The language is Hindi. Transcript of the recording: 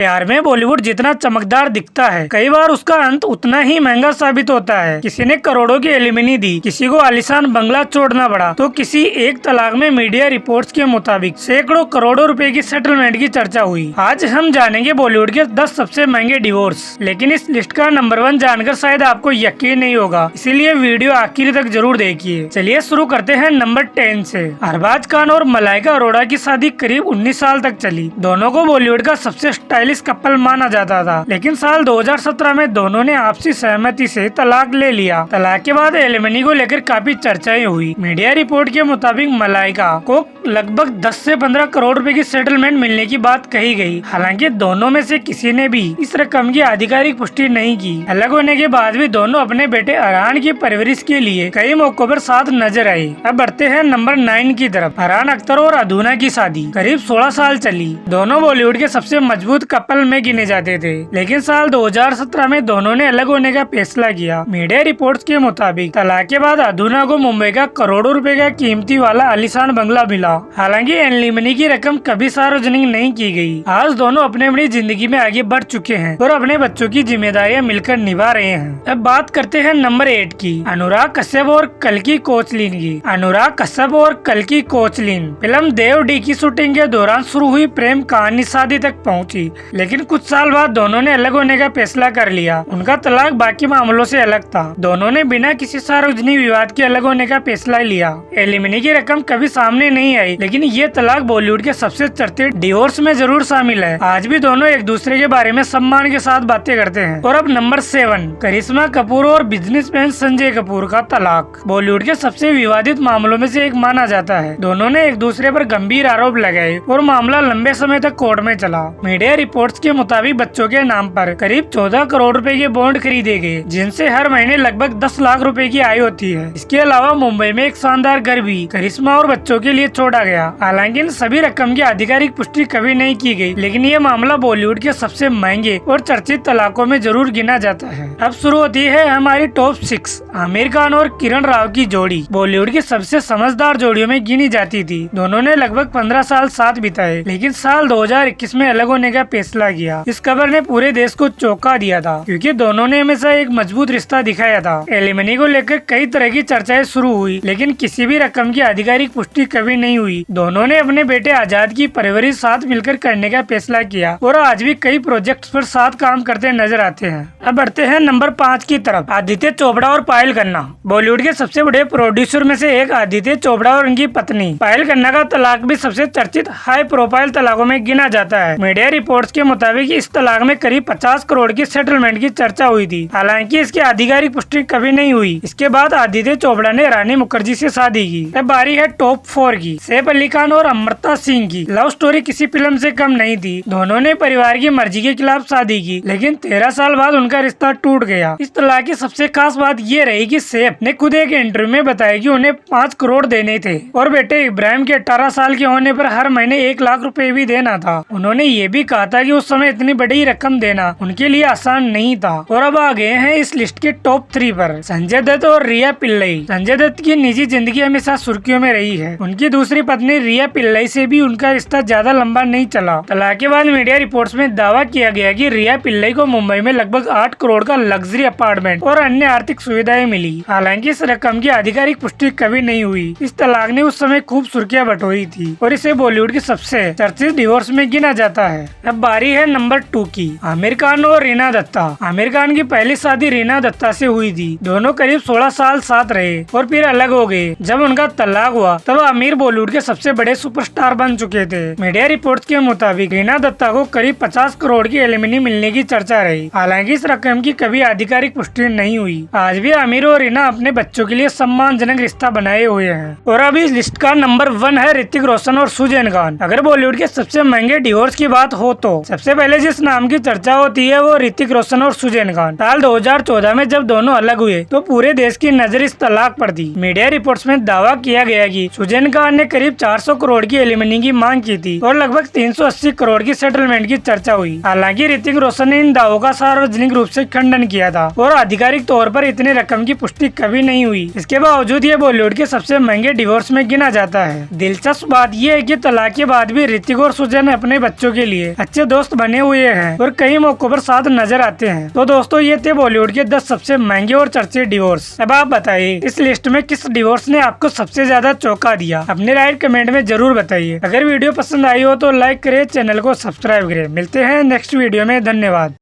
प्यार में बॉलीवुड जितना चमकदार दिखता है, कई बार उसका अंत उतना ही महंगा साबित होता है। किसी ने करोड़ों की एलिमनी दी, किसी को आलीशान बंगला छोड़ना पड़ा, तो किसी एक तलाक में मीडिया रिपोर्ट्स के मुताबिक सैकड़ों करोड़ों रुपए की सेटलमेंट की चर्चा हुई। आज हम जानेंगे बॉलीवुड के 10 सबसे महंगे डिवोर्स, लेकिन इस लिस्ट का नंबर 1 जानकर शायद आपको यकीन नहीं होगा, इसीलिए वीडियो आखिर तक जरूर देखिए। चलिए शुरू करते हैं नंबर 10 से। अरबाज खान और मलाइका अरोड़ा की शादी करीब 19 साल तक चली। दोनों को बॉलीवुड का सबसे स्टाइलिश कपल माना जाता था, लेकिन साल 2017 में दोनों ने आपसी सहमति से तलाक ले लिया। तलाक के बाद एलिमनी को लेकर काफी चर्चाएं हुई। मीडिया रिपोर्ट के मुताबिक मलाइका को लगभग 10 से 15 करोड़ रुपए की सेटलमेंट मिलने की बात कही गई। हालांकि दोनों में से किसी ने भी इस रकम की आधिकारिक पुष्टि नहीं की। अलग होने के बाद भी दोनों अपने बेटे अरहान की परवरिश के लिए कई मौकों पर साथ नजर आए। अब बढ़ते हैं नंबर 9 की तरफ। अरहान अख्तर और अधूना की शादी करीब 16 साल चली। दोनों बॉलीवुड के सबसे मजबूत कपल में गिने जाते थे, लेकिन साल 2017 में दोनों ने अलग होने का फैसला किया। मीडिया रिपोर्ट्स के मुताबिक तलाक के बाद अधूना को मुंबई का करोड़ों रुपए का कीमती वाला आलीशान बंगला मिला। हालांकि एलिमनी की रकम कभी सार्वजनिक नहीं की गई। आज दोनों अपने अपनी जिंदगी में आगे बढ़ चुके हैं और अपने बच्चों की जिम्मेदारियां मिलकर निभा रहे हैं। अब बात करते हैं नंबर 8 की, अनुराग कश्यप और कल्कि कोचलिन की। अनुराग कश्यप और कल्कि कोचलिन फिल्म देव डी की शूटिंग के दौरान शुरू हुई प्रेम कहानी शादी तक पहुंची, लेकिन कुछ साल बाद दोनों ने अलग होने का फैसला कर लिया। उनका तलाक बाकी मामलों से अलग था। दोनों ने बिना किसी सार्वजनिक विवाद के अलग होने का फैसला लिया। एलिमनी की रकम कभी सामने नहीं आई, लेकिन ये तलाक बॉलीवुड के सबसे चर्चित डिवोर्स में जरूर शामिल है। आज भी दोनों एक दूसरे के बारे में सम्मान के साथ बातें करते हैं। और अब नंबर 7, करिश्मा कपूर और बिजनेसमैन संजय कपूर का तलाक बॉलीवुड के सबसे विवादित मामलों में से एक माना जाता है। दोनों ने एक दूसरे पर गंभीर आरोप लगाए और मामला लंबे समय तक कोर्ट में चला। मीडिया रिपोर्ट्स के मुताबिक बच्चों के नाम पर करीब 14 करोड़ रुपए के बॉन्ड खरीदे गए, जिनसे हर महीने लगभग 10 लाख रुपए की आय होती है। इसके अलावा मुंबई में एक शानदार घर भी करिश्मा और बच्चों के लिए छोड़ा गया। हालांकि इन सभी रकम की आधिकारिक पुष्टि कभी नहीं की गई, लेकिन ये मामला बॉलीवुड के सबसे महंगे और चर्चित तलाकों में जरूर गिना जाता है। अब शुरू होती है हमारी टॉप 6। आमिर खान और किरण राव की जोड़ी बॉलीवुड की सबसे समझदार जोड़ियों में गिनी जाती थी। दोनों ने लगभग 15 साल साथ बिताए, लेकिन साल 2021 में अलग होने का फैसला किया। इस खबर ने पूरे देश को चौंका दिया था, क्योंकि दोनों ने हमेशा एक मजबूत रिश्ता दिखाया था। एलिमनी को लेकर कई तरह की चर्चाएं शुरू हुई, लेकिन किसी भी रकम की आधिकारिक पुष्टि कभी नहीं हुई। दोनों ने अपने बेटे आजाद की परवरिश साथ मिलकर करने का फैसला किया और आज भी कई प्रोजेक्ट्स पर साथ काम करते नजर आते हैं। अब बढ़ते हैं नंबर 5 की तरफ। आदित्य चोपड़ा और पायल खन्ना बॉलीवुड के सबसे बड़े प्रोड्यूसर में से एक आदित्य चोपड़ा और उनकी पत्नी पायल खन्ना का तलाक भी सबसे चर्चित हाई प्रोफाइल तलाकों में गिना जाता है। मीडिया रिपोर्ट्स के मुताबिक इस तलाक में करीब 50 करोड़ की सेटलमेंट की चर्चा हुई थी। हालांकि इसकी आधिकारिक पुष्टि कभी नहीं हुई। इसके बाद आदित्य चोपड़ा ने रानी मुखर्जी से शादी की। अब बारी है टॉप 4 की। सैफ अली खान और अमृता सिंह की लव स्टोरी किसी फिल्म से कम नहीं थी। दोनों ने परिवार की मर्जी के खिलाफ शादी की, लेकिन 13 साल बाद उनका रिश्ता टूट गया। इस तलाक की सबसे खास बात ये रही कि सैफ ने खुद एक इंटरव्यू में बताया कि उन्हें 5 करोड़ देने थे और बेटे इब्राहिम के 18 साल के होने पर हर महीने 1 लाख रुपए भी देना था। उन्होंने ये भी कहा था कि उस समय इतनी बड़ी रकम देना उनके लिए आसान नहीं था। और अब आ गए हैं इस लिस्ट के टॉप 3 पर, संजय दत्त और रिया पिल्लई। संजय दत्त की निजी जिंदगी हमेशा सुर्खियों में रही है। उनकी दूसरी पत्नी रिया पिल्लई से भी उनका रिश्ता ज्यादा लंबा नहीं चला। तलाक के बाद मीडिया रिपोर्ट्स में दावा किया गया कि रिया पिल्लई को मुंबई में लगभग 8 करोड़ का लग्जरी अपार्टमेंट और अन्य आर्थिक सुविधाएं मिली। हालांकि इस रकम की आधिकारिक पुष्टि कभी नहीं हुई। इस तलाक ने उस समय खूब सुर्खियां बटोरी थी और इसे बॉलीवुड के सबसे चर्चित डिवोर्स में गिना जाता है। अब बारी है नंबर 2 की। आमिर खान और रीना दत्ता। आमिर खान की पहली शादी रीना दत्ता से हुई थी। दोनों करीब 16 साल साथ रहे और फिर अलग हो गए। जब उनका तलाक हुआ तब आमिर बॉलीवुड के सबसे बड़े सुपरस्टार बन चुके थे। मीडिया रिपोर्ट्स के मुताबिक रीना दत्ता को करीब 50 करोड़ की एलिमनी मिलने की चर्चा रही। हालांकि इस रकम की कभी आधिकारिक पुष्टि नहीं हुई। आज भी आमिर और रीना अपने बच्चों के लिए सम्मानजनक रिश्ता बनाए हुए हैं। और अब इस लिस्ट का नंबर 1 है ऋतिक रोशन और सुजैन खान। अगर बॉलीवुड के सबसे महंगे डिवोर्स की बात हो तो सबसे पहले जिस नाम की चर्चा होती है वो ऋतिक रोशन और सुजैन खान। साल 2014 में जब दोनों अलग हुए तो पूरे देश की नजर इस तलाक पर थी। मीडिया रिपोर्ट्स में दावा किया गया कि सुजैन खान ने करीब 400 करोड़ की एलिमनी की मांग की थी और लगभग 380 करोड़ की सेटलमेंट की चर्चा हुई। हालांकि ऋतिक रोशन ने इन दावों का सार्वजनिक रूप से खंडन किया था और आधिकारिक तौर पर इतनी रकम की पुष्टि कभी नहीं हुई। इसके बावजूद ये बॉलीवुड के सबसे महंगे डिवोर्स में गिना जाता है। दिलचस्प बात यह है कि तलाक के बाद भी ऋतिक और सुजैन अपने बच्चों के लिए अच्छे दोस्त बने हुए हैं और कई मौकों पर साथ नजर आते हैं। तो दोस्तों ये थे बॉलीवुड के 10 सबसे महंगे और चर्चित डिवोर्स। अब आप बताइए इस लिस्ट में किस डिवोर्स ने आपको सबसे ज्यादा चौंका दिया। अपनी राय कमेंट में जरूर बताइए। अगर वीडियो पसंद आई हो तो लाइक करें, चैनल को सब्सक्राइब करें। मिलते हैं नेक्स्ट वीडियो में। धन्यवाद।